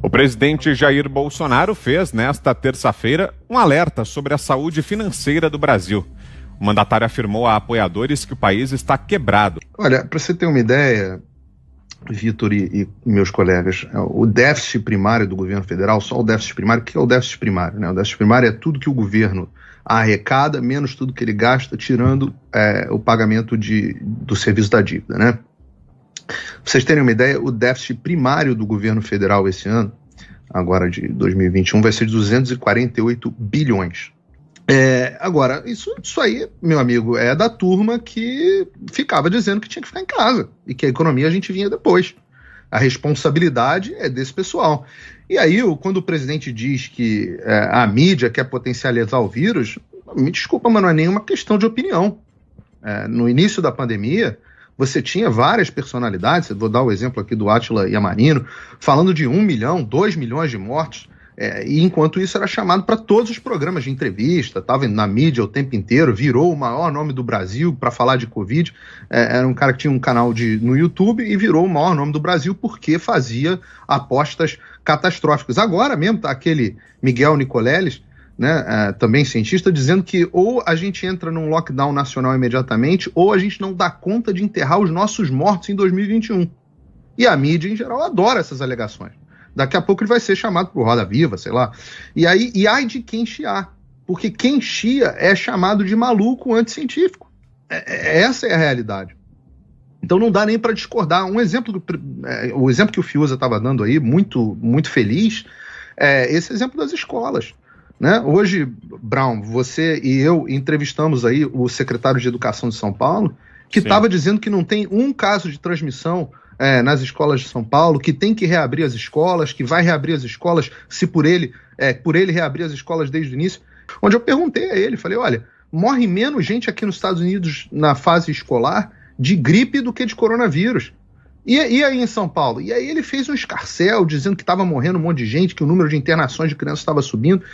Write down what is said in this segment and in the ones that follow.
O presidente Jair Bolsonaro fez, nesta terça-feira, um alerta sobre a saúde financeira do Brasil. O mandatário afirmou a apoiadores que o país está quebrado. Olha, para você ter uma ideia, Vitor e meus colegas, o déficit primário do governo federal, só o déficit primário, o que é o déficit primário? Né? O déficit primário é tudo que o governo arrecada, menos tudo que ele gasta, tirando o pagamento do serviço da dívida, né? Pra vocês terem uma ideia, o déficit primário do governo federal esse ano, agora de 2021, vai ser de 248 bilhões. Agora, isso aí, meu amigo, é da turma que ficava dizendo que tinha que ficar em casa e que a economia a gente vinha depois. A responsabilidade é desse pessoal. E aí, quando o presidente diz que a mídia quer potencializar o vírus, me desculpa, mas não é nenhuma questão de opinião. No início da pandemia, você tinha várias personalidades, vou dar o exemplo aqui do Átila Yamarino, falando de 1 milhão, 2 milhões de mortes, e enquanto isso era chamado para todos os programas de entrevista, estava na mídia o tempo inteiro, virou o maior nome do Brasil para falar de Covid, era um cara que tinha um canal no YouTube e virou o maior nome do Brasil porque fazia apostas catastróficas. Agora mesmo está aquele Miguel Nicoleles, né, também cientista, dizendo que ou a gente entra num lockdown nacional imediatamente ou a gente não dá conta de enterrar os nossos mortos em 2021. E a mídia, em geral, adora essas alegações. Daqui a pouco ele vai ser chamado por Roda Viva, sei lá. E ai de quem chiar. Porque quem chia é chamado de maluco anticientífico. Essa é a realidade. Então não dá nem para discordar. O exemplo que o Fiuza estava dando aí, muito, muito feliz, é esse exemplo das escolas. Né? Hoje, Brown, você e eu entrevistamos aí o secretário de Educação de São Paulo, que estava dizendo que não tem um caso de transmissão nas escolas de São Paulo, que tem que reabrir as escolas, que vai reabrir as escolas, se por ele reabrir as escolas desde o início. Onde eu perguntei a ele, falei, olha, morre menos gente aqui nos Estados Unidos na fase escolar de gripe do que de coronavírus. E aí em São Paulo? E aí ele fez um escarcéu, dizendo que estava morrendo um monte de gente, que o número de internações de crianças estava subindo.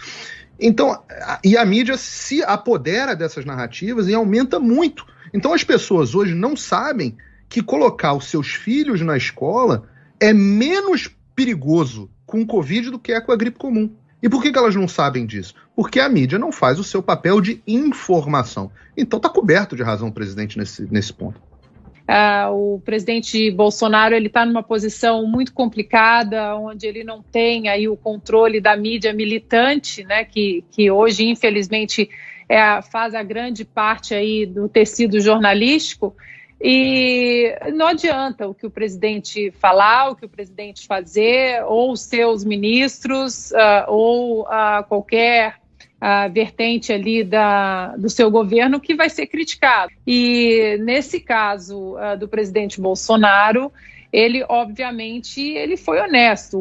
Então, e a mídia se apodera dessas narrativas e aumenta muito. Então as pessoas hoje não sabem que colocar os seus filhos na escola é menos perigoso com o Covid do que é com a gripe comum. E por que elas não sabem disso? Porque a mídia não faz o seu papel de informação. Então está coberto de razão o presidente nesse ponto. O presidente Bolsonaro está numa posição muito complicada, onde ele não tem aí o controle da mídia militante, né, que hoje, infelizmente, faz a grande parte aí do tecido jornalístico. E não adianta o que o presidente falar, o que o presidente fazer, ou os seus ministros, ou qualquer vertente ali do seu governo que vai ser criticado. E nesse caso do presidente Bolsonaro, ele obviamente ele foi honesto.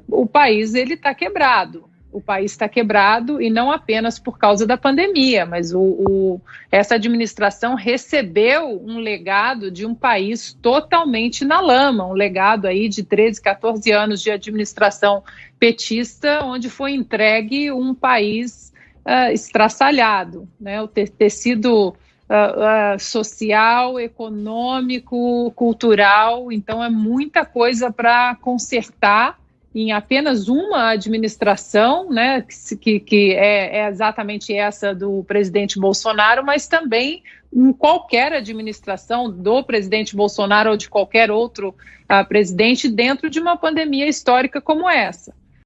O país está quebrado. O país está quebrado e não apenas por causa da pandemia, mas essa administração recebeu um legado de um país totalmente na lama, um legado aí de 13, 14 anos de administração petista, onde foi entregue um país estraçalhado, né? O tecido social, econômico, cultural, então é muita coisa para consertar em apenas uma administração, né, que é exatamente essa do presidente Bolsonaro, mas também em qualquer administração do presidente Bolsonaro ou de qualquer outro presidente dentro de uma pandemia histórica como essa.